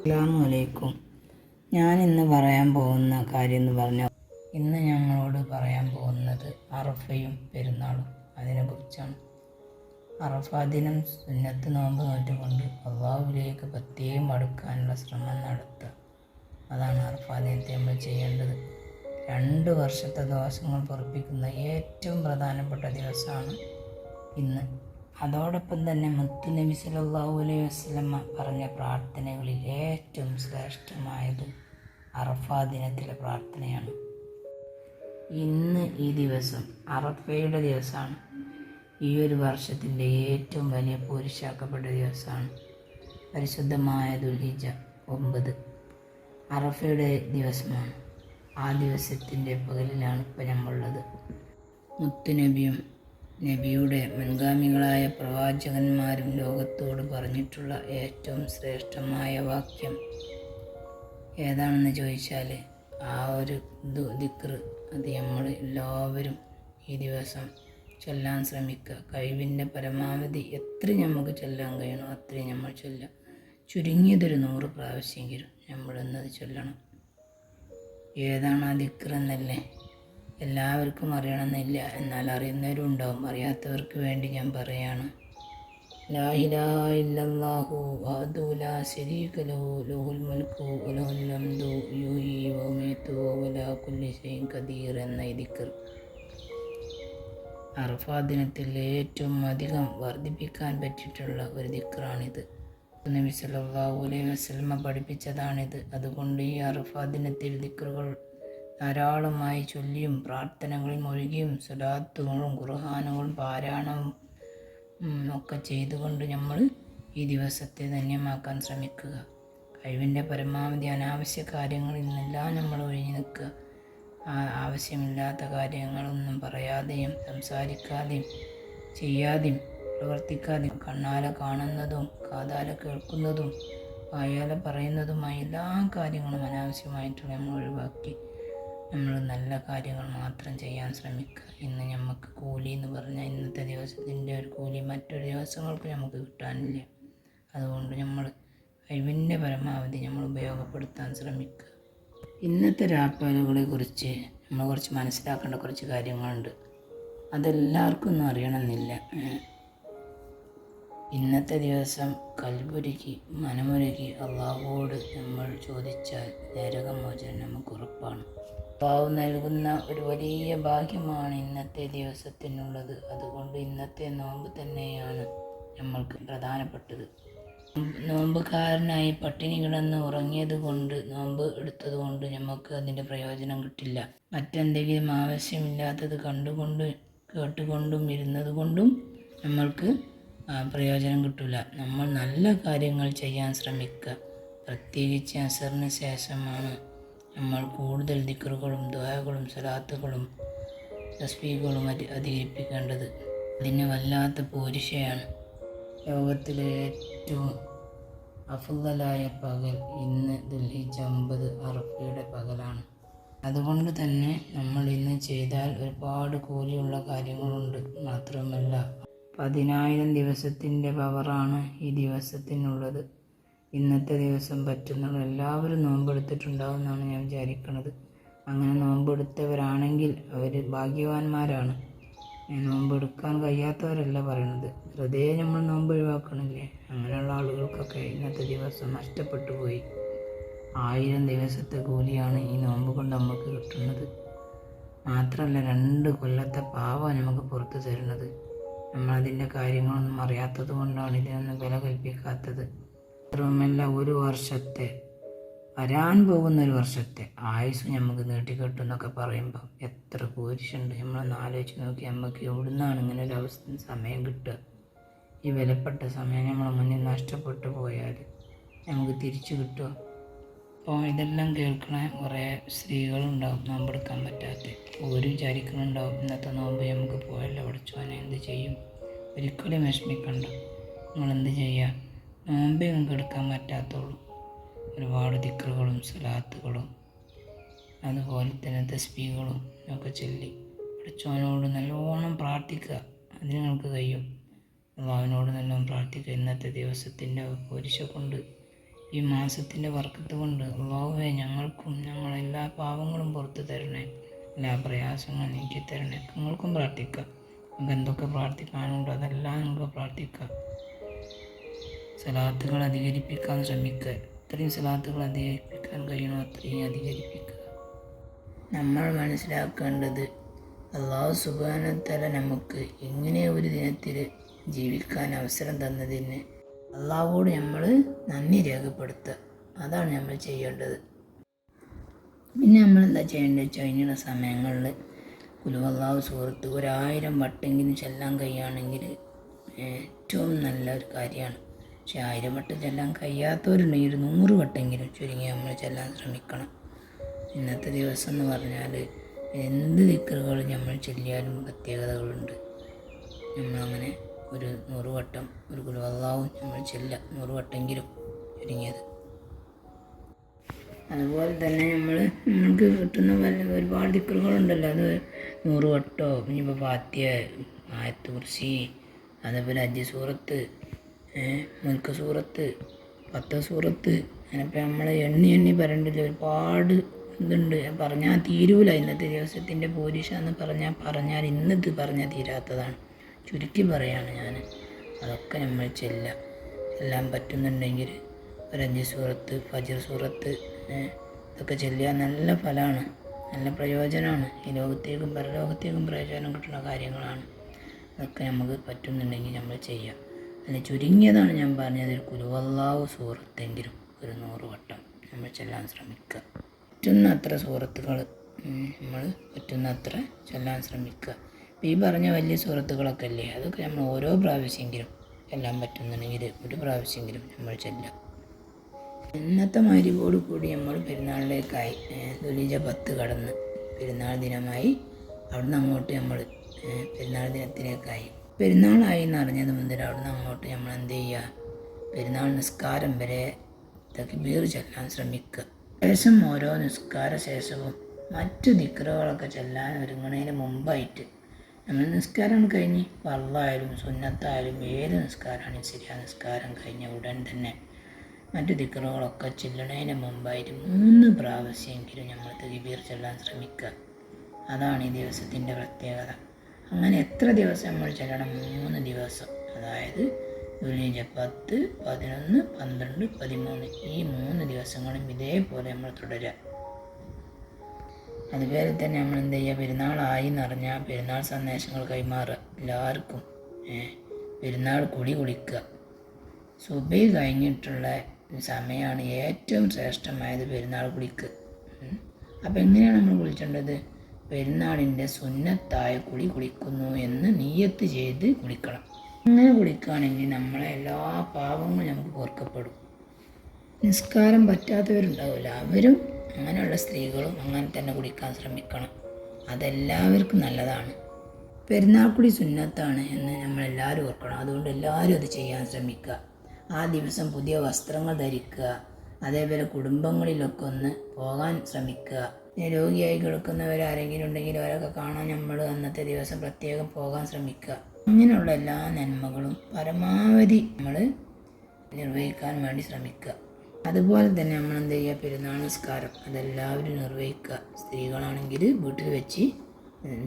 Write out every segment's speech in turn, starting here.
അസ്സലാമു അലൈക്കും. ഞാൻ ഇന്ന് പറയാൻ പോകുന്ന കാര്യം എന്ന് പറഞ്ഞാൽ, ഇന്ന് ഞങ്ങളോട് പറയാൻ പോകുന്നത് അറഫയും പെരുന്നാളും അതിനെക്കുറിച്ചാണ്. അറഫ ദിനം സുന്നത്ത് നോമ്പ് നോറ്റുകൊണ്ട് അള്ളാഹുവിലേക്ക് പ്രത്യേകം അടുക്കാനുള്ള ശ്രമം നടത്തുക. അതാണ് അറഫ ദിനത്തെ നമ്മൾ ചെയ്യേണ്ടത്. 2 വർഷത്തെ ദോഷങ്ങൾ പൊറുപ്പിക്കുന്ന ഏറ്റവും പ്രധാനപ്പെട്ട ദിവസമാണ് ഇന്ന്. അതോടൊപ്പം തന്നെ മുത്തു നബി സല്ലല്ലാഹു അലൈഹി വസല്ലമ പറഞ്ഞ പ്രാർത്ഥനകളിൽ ഏറ്റവും ശ്രേഷ്ഠമായത് അറഫ ദിനത്തിലെ പ്രാർത്ഥനയാണ്. ഇന്ന് ഈ ദിവസം അറഫയുടെ ദിവസമാണ്. ഈ ഒരു വർഷത്തിൻ്റെ ഏറ്റവും വലിയ പോരിശാക്കപ്പെട്ട ദിവസമാണ്. പരിശുദ്ധമായ ദുൽഹിജ്ജ 9 അറഫയുടെ ദിവസമാണ്. ആ ദിവസത്തിൻ്റെ പകലിലാണ് ഇപ്പോൾ നമ്മളുള്ളത്. മുത്തുനബിയും നബിയുടെ മുൻഗാമികളായ പ്രവാചകന്മാരും ലോകത്തോട് പറഞ്ഞിട്ടുള്ള ഏറ്റവും ശ്രേഷ്ഠമായ വാക്യം ഏതാണെന്ന് ചോദിച്ചാൽ, ആ ഒരു ദിക്ർ അത് നമ്മൾ എല്ലാവരും ഈ ദിവസം ചൊല്ലാൻ ശ്രമിക്കുക. കഴിവിൻ്റെ പരമാവധി എത്ര നമുക്ക് ചൊല്ലാൻ കഴിയണോ അത്രയും നമ്മൾ ചൊല്ലുക. ചുരുങ്ങിയതൊരു 100 പ്രാവശ്യമെങ്കിലും നമ്മളിന്നത് ചൊല്ലണം. ഏതാണ് ആ ദിക്ർ എന്നല്ലേ എല്ലാവർക്കും അറിയണമെന്നില്ല, എന്നാൽ അറിയുന്നവരും ഉണ്ടാവും. അറിയാത്തവർക്ക് വേണ്ടി ഞാൻ പറയാണ്. ലാ ഇലാഹ ഇല്ലല്ലാഹു വഹ്ദഹു ലാ ശരീക ലഹു ലഹുൽ മുൽക്കു വലഹുൽ ഹംദു യുഹ്യി വയുമീതു വഹുവ അലാ കുല്ലി ശൈഇൻ ഖദീർ എന്ന ഈ ദിക്ർ അറഫ ദിനത്തിൽ ഏറ്റവും അധികം വർദ്ധിപ്പിക്കാൻ പറ്റിയിട്ടുള്ള ഒരു ദിക്റാണിത്. നബി സല്ലല്ലാഹു അലൈഹി വസല്ലമ പഠിപ്പിച്ചതാണിത്. അതുകൊണ്ട് ഈ അറഫ ദിനത്തിൽ ദിക്റുകൾ ധാരാളമായി ചൊല്ലിയും പ്രാർത്ഥനകളിൽ മുഴുകിയും സ്വലാത്തുകളും ഖുർആനുകളും പാരായണവും ഒക്കെ ചെയ്തുകൊണ്ട് നമ്മൾ ഈ ദിവസത്തെ ധന്യമാക്കാൻ ശ്രമിക്കുക. കഴിവിൻ്റെ പരമാവധി അനാവശ്യ കാര്യങ്ങളിൽ നിന്നെല്ലാം നമ്മൾ ഒഴിഞ്ഞു നിൽക്കുക. ആവശ്യമില്ലാത്ത കാര്യങ്ങളൊന്നും പറയാതെയും സംസാരിക്കാതെയും ചെയ്യാതെയും പ്രവർത്തിക്കാതെയും കണ്ണാലെ കാണുന്നതും കാതാലെ കേൾക്കുന്നതും വായാലെ പറയുന്നതുമായ എല്ലാ കാര്യങ്ങളും അനാവശ്യമായിട്ടുള്ള നമ്മൾ ഒഴിവാക്കി നമ്മൾ നല്ല കാര്യങ്ങൾ മാത്രം ചെയ്യാൻ ശ്രമിക്കുക. ഇന്ന് നമുക്ക് കൂലി എന്ന് പറഞ്ഞാൽ ഇന്നത്തെ ദിവസത്തിൻ്റെ ഒരു കൂലി മറ്റൊരു ദിവസങ്ങൾക്ക് നമുക്ക് കിട്ടാനില്ല. അതുകൊണ്ട് നമ്മൾ കഴിവിൻ്റെ പരമാവധി നമ്മൾ ഉപയോഗപ്പെടുത്താൻ ശ്രമിക്കുക. ഇന്നത്തെ രാപ്പകലുകളെ കുറിച്ച് നമ്മൾ കുറച്ച് മനസ്സിലാക്കേണ്ട കുറച്ച് കാര്യങ്ങളുണ്ട്. അതെല്ലാവർക്കും ഒന്നും അറിയണമെന്നില്ല. ഇന്നത്തെ ദിവസം കൽബുരുകി മനമൊരുകി അള്ളാഹുവോട് നമ്മൾ ചോദിച്ചാൽ നരകമോചനം നമുക്ക് ഉറപ്പാണ്. അള്ളാഹു നൽകുന്ന ഒരു വലിയ ഭാഗ്യമാണ് ഇന്നത്തെ ദിവസത്തിനുള്ളത്. അതുകൊണ്ട് ഇന്നത്തെ നോമ്പ് തന്നെയാണ് നമ്മൾക്ക് പ്രധാനപ്പെട്ടത്. നോമ്പുകാരനായി പട്ടിണി കിടന്ന് ഉറങ്ങിയത് കൊണ്ട് നോമ്പ് എടുത്തത് കൊണ്ട് നമുക്ക് അതിൻ്റെ പ്രയോജനം കിട്ടില്ല. മറ്റെന്തെങ്കിലും ആവശ്യമില്ലാത്തത് കണ്ടുകൊണ്ട് കേട്ടുകൊണ്ടും ഇരുന്നത് കൊണ്ടും നമ്മൾക്ക് പ്രയോജനം കിട്ടില്ല. നമ്മൾ നല്ല കാര്യങ്ങൾ ചെയ്യാൻ ശ്രമിക്കുക. പ്രത്യേകിച്ച് അസറിന് ശേഷമാണ് നമ്മൾ കൂടുതൽ ദിക്റുകളും ദുആകളും സ്വലാത്തുകളും തസ്ബീഹുകളും അധികരിപ്പിക്കേണ്ടത്. അതിന് വല്ലാത്ത പോരിശയാണ്. ലോകത്തിലെ ഏറ്റവും അഫ്ളലായ പകൽ ഇന്ന് ദുൽഹിജ്ജ 9 അറഫയുടെ പകലാണ്. അതുകൊണ്ട് തന്നെ നമ്മൾ ഇന്ന് ചെയ്താൽ ഒരുപാട് കൂലിയുള്ള കാര്യങ്ങളുണ്ട്. മാത്രമല്ല 10,000 ദിവസത്തിൻ്റെ പവറാണ് ഈ ദിവസത്തിനുള്ളത്. ഇന്നത്തെ ദിവസം പറ്റുന്നത് എല്ലാവരും നോമ്പെടുത്തിട്ടുണ്ടാവും എന്നാണ് ഞാൻ വിചാരിക്കുന്നത്. അങ്ങനെ നോമ്പെടുത്തവരാണെങ്കിൽ അവർ ഭാഗ്യവാന്മാരാണ്. നോമ്പെടുക്കാൻ കഴിയാത്തവരല്ല പറയണത്. വെറുതെ നമ്മൾ നോമ്പ് ഒഴിവാക്കണില്ലേ, അങ്ങനെയുള്ള ആളുകൾക്കൊക്കെ ഇന്നത്തെ ദിവസം നഷ്ടപ്പെട്ടു പോയി. 1000 ദിവസത്തെ കൂലിയാണ് ഈ നോമ്പ് കൊണ്ട് നമുക്ക് കിട്ടുന്നത്. മാത്രമല്ല 2 കൊല്ലത്തെ പാവമാണ് നമുക്ക് പുറത്തു തരുന്നത്. നമ്മളതിൻ്റെ കാര്യങ്ങളൊന്നും അറിയാത്തത് കൊണ്ടാണ് ഇതിനൊന്നും വില കൽപ്പിക്കാത്തത്. മാത്രവുമല്ല ഒരു വർഷത്തെ വരാൻ പോകുന്ന ഒരു വർഷത്തെ ആയുസ് നമുക്ക് നീട്ടിക്കിട്ടും എന്നൊക്കെ പറയുമ്പോൾ എത്ര പോരിശുണ്ട്. നമ്മളൊന്ന് ആലോചിച്ച് നോക്കി, നമുക്ക് എവിടുന്നാണ് ഇങ്ങനെ ഒരു സമയം കിട്ടുക? ഈ വിലപ്പെട്ട സമയം നമ്മളെ മുന്നിൽ നഷ്ടപ്പെട്ടു പോയാൽ നമുക്ക് തിരിച്ചു കിട്ടുമോ? അപ്പോൾ ഇതെല്ലാം കേൾക്കണ കുറേ സ്ത്രീകളുണ്ടാവും നോമ്പെടുക്കാൻ പറ്റാത്ത. ഒരു വിചാരിക്കുന്നുണ്ടാവും ഇന്നത്തെ നോമ്പ് നമുക്ക് പോയല്ലോ പഠിച്ചോനെ എന്ത് ചെയ്യും? ഒരിക്കലും വിഷമിക്കണ്ട. നിങ്ങളെന്ത് ചെയ്യുക? നോമ്പേ നിങ്ങൾക്ക് എടുക്കാൻ പറ്റാത്തുള്ളൂ. ഒരുപാട് ദിക്റുകളും സ്വലാത്തുകളും അതുപോലെ തന്നെ തസ്ബീഹുകളും ഒക്കെ ചൊല്ലി പഠിച്ചവനോട് നല്ലോണം പ്രാർത്ഥിക്കുക. അതിന് നിങ്ങൾക്ക് കഴിയും. അള്ളാഹുവിനോട് നല്ലോണം പ്രാർത്ഥിക്കുക. ഇന്നത്തെ ദിവസത്തിൻ്റെ പോരിശ കൊണ്ട് ഈ മാസത്തിൻ്റെ ബർക്കത്ത് കൊണ്ട് അല്ലാഹുവേ ഞങ്ങൾക്കും ഞങ്ങളെല്ലാ പാവങ്ങളും പുറത്തു തരണേ, എല്ലാ പ്രയാസങ്ങളും നീക്കി തരണേ. നിങ്ങൾക്കും പ്രാർത്ഥിക്കാം. നമുക്ക് എന്തൊക്കെ പ്രാർത്ഥിക്കാനുണ്ടോ അതെല്ലാം നമുക്ക് പ്രാർത്ഥിക്കാം. സലാത്തുകൾ അധികരിപ്പിക്കാൻ ശ്രമിക്കുക. ഇത്രയും സലാത്തുകൾ അധികരിപ്പിക്കാൻ കഴിയണോ അത്രയും അധികരിപ്പിക്കുക. നമ്മൾ മനസ്സിലാക്കേണ്ടത് അല്ലാഹു സുബ്ഹാനഹു വ തആല നമുക്ക് ഇങ്ങനെ ഒരു ദിനത്തിൽ ജീവിക്കാൻ അവസരം തന്നതിന് അല്ലാഹുവോട് നമ്മൾ നന്ദി രേഖപ്പെടുത്തുക. അതാണ് നമ്മൾ ചെയ്യേണ്ടത്. പിന്നെ നമ്മൾ എന്താ ചെയ്യേണ്ടത് വെച്ചാൽ ഇങ്ങനെയുള്ള സമയങ്ങളിൽ ഖുൽ ഹുവല്ലാഹു സൂറത്ത് 1000 വട്ടെങ്കിലും ചെല്ലാൻ കഴിയുകയാണെങ്കിൽ ഏറ്റവും നല്ലൊരു കാര്യമാണ്. പക്ഷേ 1000 വട്ടം ചെല്ലാൻ കഴിയാത്തവരുണ്ടെങ്കിൽ 100 വട്ടെങ്കിലും ചുരുങ്ങി നമ്മൾ ചെല്ലാൻ ശ്രമിക്കണം. ഇന്നത്തെ ദിവസം എന്ന് പറഞ്ഞാൽ എന്ത് ദിക്റുകളും നമ്മൾ ചൊല്ലിയാലും പ്രത്യേകതകളുണ്ട്. നമ്മളങ്ങനെ ഒരു 100 വട്ടം ഒരു ഖുൽ ഹുവല്ലാഹു നമ്മൾ ചെല്ലുക, 100 വട്ടെങ്കിലും ചുരുങ്ങിയത്. അതുപോലെ തന്നെ നമ്മൾക്ക് കിട്ടുന്ന ഒരുപാട് ദിക്റുകളുണ്ടല്ലോ, അത് 100 വട്ടോ, ഇനിയിപ്പോൾ ഫാത്തിഹ, ആയത്ത് കുർസി, അതേപോലെ ഹജ്ജ് സൂറത്ത്, മുൽക്ക് സൂറത്ത്, 10 സൂറത്ത്, അങ്ങനെയിപ്പോൾ നമ്മൾ എണ്ണി പറയേണ്ടത് ഒരുപാട് ഇതുണ്ട്. പറഞ്ഞാൽ തീരൂല. ഇന്നത്തെ ദിവസത്തിൻ്റെ പോലീഷ എന്ന് പറഞ്ഞാൽ ഇന്നത് പറഞ്ഞാൽ തീരാത്തതാണ്. ചുരുക്കി പറയാണ് ഞാൻ. അതൊക്കെ നമ്മൾ ചെല്ലാൻ പറ്റുന്നുണ്ടെങ്കിൽ ഒരു 5 സൂറത്ത്, ഫജ്ർ സൂറത്ത് ഇതൊക്കെ ചെല്ലിയാൽ നല്ല ഫലമാണ്, നല്ല പ്രയോജനമാണ്. ഈ ലോകത്തേക്കും പരലോകത്തേക്കും പ്രയോജനം കിട്ടുന്ന കാര്യങ്ങളാണ്. അതൊക്കെ നമുക്ക് പറ്റുന്നുണ്ടെങ്കിൽ നമ്മൾ ചെയ്യാം. അതിന് ചുരുങ്ങിയതാണ് ഞാൻ പറഞ്ഞത്, ഒരു ഖുൽ ഹുവല്ലാഹു സൂറത്തെങ്കിലും ഒരു 100 വട്ടം നമ്മൾ ചെല്ലാൻ ശ്രമിക്കുക. പറ്റുന്ന അത്ര സൂറത്തുകൾ നമ്മൾ പറ്റുന്ന അത്ര ചെല്ലാൻ ശ്രമിക്കുക. ഈ പറഞ്ഞ വലിയ സൂറത്തുകളൊക്കെ അല്ലേ, അതൊക്കെ നമ്മൾ ഓരോ പ്രാവശ്യമെങ്കിലും ചെല്ലാൻ പറ്റുന്നുണ്ടെങ്കിൽ ഒരു പ്രാവശ്യമെങ്കിലും നമ്മൾ ചെല്ലാം. ഇന്നത്തെ മഗ്‌രിബോട് കൂടി നമ്മൾ പെരുന്നാളിലേക്കായി. ദുൽഹിജ്ജ 10 കടന്ന് പെരുന്നാൾ ദിനമായി. അവിടുന്ന് അങ്ങോട്ട് നമ്മൾ പെരുന്നാൾ ദിനത്തിലേക്കായി. പെരുന്നാളായി എന്നറിഞ്ഞത് മുതൽ അവിടുന്ന് അങ്ങോട്ട് നമ്മൾ എന്ത് ചെയ്യുക, പെരുന്നാൾ നിസ്കാരം വരെ തക്ബീർ ചൊല്ലാൻ ശ്രമിക്കുക. ശേഷം ഓരോ നിസ്കാര ശേഷവും മറ്റു ദിക്റുകളൊക്കെ ചൊല്ലാൻ ഒരുങ്ങുന്നതിന് മുമ്പായിട്ട് നമ്മൾ നിസ്കാരം കഴിഞ്ഞ് ഫർളായാലും സുന്നത്തായാലും ഏത് നിസ്കാരമാണെങ്കിലും ശരി, ആ നിസ്കാരം കഴിഞ്ഞ ഉടൻ തന്നെ മറ്റു ദിക്റുകളൊക്കെ ചെല്ലുന്നതിന് മുമ്പായിട്ട് 3 പ്രാവശ്യമെങ്കിലും നമ്മൾ തക്ബീർ ചൊല്ലാൻ ശ്രമിക്കുക. അതാണ് ഈ ദിവസത്തിൻ്റെ പ്രത്യേകത. അങ്ങനെ എത്ര ദിവസം നമ്മൾ ചെല്ലണം? 3 ദിവസം. അതായത് ദുൽഹിജ്ജ 10, 11, 12, 13 ഈ 3 ദിവസങ്ങളും ഇതേപോലെ നമ്മൾ തുടരുക. അതുപോലെ തന്നെ നമ്മൾ എന്ത് ചെയ്യുക, പെരുന്നാളായി എന്നറിഞ്ഞാൽ പെരുന്നാൾ സന്ദേശങ്ങൾ കൈമാറുക എല്ലാവർക്കും. പെരുന്നാൾ കുളിക്കുക. സുബഹി കഴിഞ്ഞിട്ടുള്ള സമയമാണ് ഏറ്റവും ശ്രേഷ്ഠമായത് പെരുന്നാൾ കുളിക്ക്. അപ്പോൾ എങ്ങനെയാണ് നമ്മൾ കുളിക്കേണ്ടത്? പെരുന്നാളിൻ്റെ സുന്നത്തായ കുളിക്കുന്നു എന്ന് നിയ്യത്ത് ചെയ്ത് കുളിക്കണം. അങ്ങനെ കുളിക്കുകയാണെങ്കിൽ നമ്മളെ എല്ലാ പാപങ്ങളും നമുക്ക് ഓർക്കപ്പെടും. നിസ്കാരം പറ്റാത്തവരുണ്ടാവില്ല, അവരും അങ്ങനെയുള്ള സ്ത്രീകളും അങ്ങനെ തന്നെ കുളിക്കാൻ ശ്രമിക്കണം. അതെല്ലാവർക്കും നല്ലതാണ്. പെരുന്നാൾ കുളി സുന്നത്താണ് എന്ന് നമ്മളെല്ലാവരും ഓർക്കണം. അതുകൊണ്ട് എല്ലാവരും അത് ചെയ്യാൻ ശ്രമിക്കുക. ആ ദിവസം പുതിയ വസ്ത്രങ്ങൾ ധരിക്കുക. അതേപോലെ കുടുംബങ്ങളിലൊക്കെ ഒന്ന് പോകാൻ ശ്രമിക്കുക. രോഗിയായി കിടക്കുന്നവരാരെങ്കിലും ഉണ്ടെങ്കിൽ അവരൊക്കെ കാണാൻ നമ്മൾ അന്നത്തെ ദിവസം പ്രത്യേകം പോകാൻ ശ്രമിക്കുക. ഇങ്ങനെയുള്ള എല്ലാ നന്മകളും പരമാവധി നമ്മൾ നിർവഹിക്കാൻ വേണ്ടി ശ്രമിക്കുക. അതുപോലെ തന്നെ നമ്മൾ എന്ത് ചെയ്യുക, പെരുന്നാൾ നിസ്കാരം അതെല്ലാവരും നിർവഹിക്കുക. സ്ത്രീകളാണെങ്കിൽ വീട്ടിൽ വെച്ച്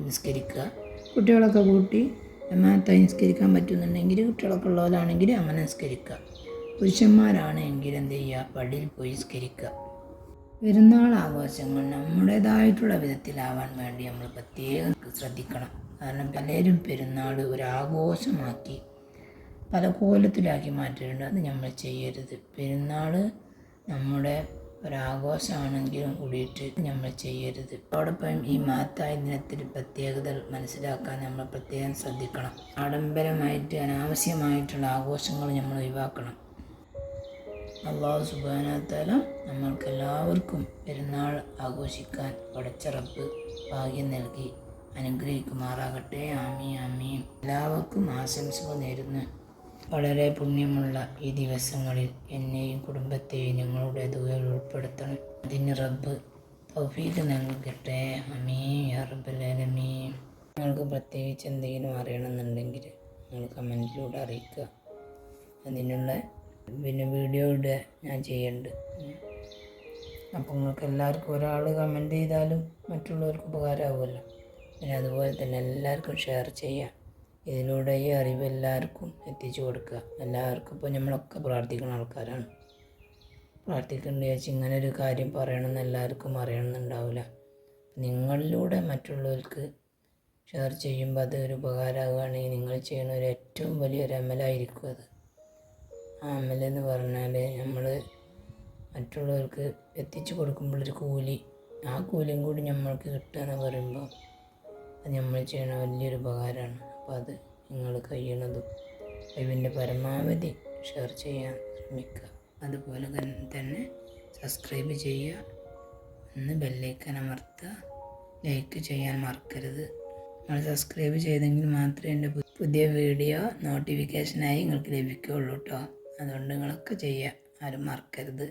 നിസ്കരിക്കുക. കുട്ടികളൊക്കെ കൂട്ടി ജമാഅത്തായി നിസ്കരിക്കാൻ പറ്റുന്നുണ്ടെങ്കിൽ കുട്ടികളൊക്കെ ഉള്ളവരാണെങ്കിൽ അങ്ങനെ നിസ്കരിക്കുക. പുരുഷന്മാരാണെങ്കിൽ എന്ത് ചെയ്യുക, പള്ളിയിൽ പോയി നിസ്കരിക്കുക. പെരുന്നാൾ ആഘോഷങ്ങൾ നമ്മുടേതായിട്ടുള്ള വിധത്തിലാവാൻ വേണ്ടി നമ്മൾ പ്രത്യേകം ശ്രദ്ധിക്കണം. കാരണം പലരും പെരുന്നാൾ ഒരാഘോഷമാക്കി പല കോലത്തിലാക്കി മാറ്റിയിട്ടുണ്ട്. അത് നമ്മൾ ചെയ്യരുത്. പെരുന്നാൾ നമ്മുടെ ഒരാഘോഷമാണെങ്കിലും കൂടിയിട്ട് നമ്മൾ ചെയ്യരുത്. അതോടൊപ്പം ഈ മഹത്തായ ദിനത്തിൽ പ്രത്യേകതകൾ മനസ്സിലാക്കാൻ നമ്മൾ പ്രത്യേകം ശ്രദ്ധിക്കണം. ആഡംബരമായിട്ട് അനാവശ്യമായിട്ടുള്ള ആഘോഷങ്ങൾ നമ്മൾ ഒഴിവാക്കണം. അല്ലാഹു സുബ്ഹാനഹു വ തആല നമ്മൾക്കെല്ലാവർക്കും പെരുന്നാൾ ആഘോഷിക്കാൻ പടച്ച റബ്ബ് ഭാഗ്യം നൽകി അനുഗ്രഹിക്കുമാറാകട്ടെ. ആമീൻ ആമീൻ. എല്ലാവർക്കും ആശംസകൾ നേരുന്നു. വളരെ പുണ്യമുള്ള ഈ ദിവസങ്ങളിൽ എന്നെയും കുടുംബത്തെയും ഞങ്ങളുടെ ദുആയിൽ ഉൾപ്പെടുത്തണം. അതിന് റബ്ബ് തൗഫീഖ് നൽകട്ടെ. ആമീൻ യാ റബ്ബൽ ആലമീൻ. നിങ്ങൾക്ക് പ്രത്യേകിച്ച് എന്തെങ്കിലും അറിയണമെന്നുണ്ടെങ്കിൽ നിങ്ങൾ കമൻറ്റിലൂടെ അറിയിക്കുക. അതിനുള്ള പിന്നെ വീഡിയോ ഇടുക ഞാൻ ചെയ്യുന്നുണ്ട്. അപ്പോൾ നിങ്ങൾക്ക് എല്ലാവർക്കും ഒരാൾ കമൻറ്റ് ചെയ്താലും മറ്റുള്ളവർക്ക് ഉപകാരമാകുമല്ലോ. പിന്നെ അതുപോലെ തന്നെ എല്ലാവർക്കും ഷെയർ ചെയ്യുക. ഇതിലൂടെ ഈ അറിവ് എല്ലാവർക്കും എത്തിച്ചു കൊടുക്കുക. എല്ലാവർക്കും ഇപ്പോൾ നമ്മളൊക്കെ പ്രാർത്ഥിക്കുന്ന ആൾക്കാരാണ്. പ്രാർത്ഥിക്കേണ്ട വെച്ച് ഇങ്ങനെ ഒരു കാര്യം പറയണമെന്ന് എല്ലാവർക്കും അറിയണമെന്നുണ്ടാവില്ല. നിങ്ങളിലൂടെ മറ്റുള്ളവർക്ക് ഷെയർ ചെയ്യുമ്പോൾ അതൊരു ഉപകാരമാകുകയാണെങ്കിൽ നിങ്ങൾ ചെയ്യുന്ന ഒരു ഏറ്റവും വലിയൊരു അമലായിരിക്കും അത്. ആ അമലെന്ന് പറഞ്ഞാൽ നമ്മൾ മറ്റുള്ളവർക്ക് എത്തിച്ചു കൊടുക്കുമ്പോഴൊരു കൂലി, ആ കൂലിയും കൂടി നമ്മൾക്ക് കിട്ടുകയെന്ന് പറയുമ്പോൾ അത് നമ്മൾ ചെയ്യണ വലിയൊരു ഉപകാരമാണ്. അപ്പോൾ അത് നിങ്ങൾ കഴിയണതും കഴിവിൻ്റെ പരമാവധി ഷെയർ ചെയ്യാൻ ശ്രമിക്കുക. അതുപോലെ തന്നെ സബ്സ്ക്രൈബ് ചെയ്യുക, ഒന്ന് ബെല്ലൈക്കൻ അമർത്തുക, ലൈക്ക് ചെയ്യാൻ മറക്കരുത്. നിങ്ങൾ സബ്സ്ക്രൈബ് ചെയ്തെങ്കിൽ മാത്രമേ എൻ്റെ പുതിയ വീഡിയോ നോട്ടിഫിക്കേഷനായി നിങ്ങൾക്ക് ലഭിക്കുകയുള്ളൂ കേട്ടോ. അതുകൊണ്ട് നിങ്ങളൊക്കെ ചെയ്യുക, ആരും മറക്കരുത്.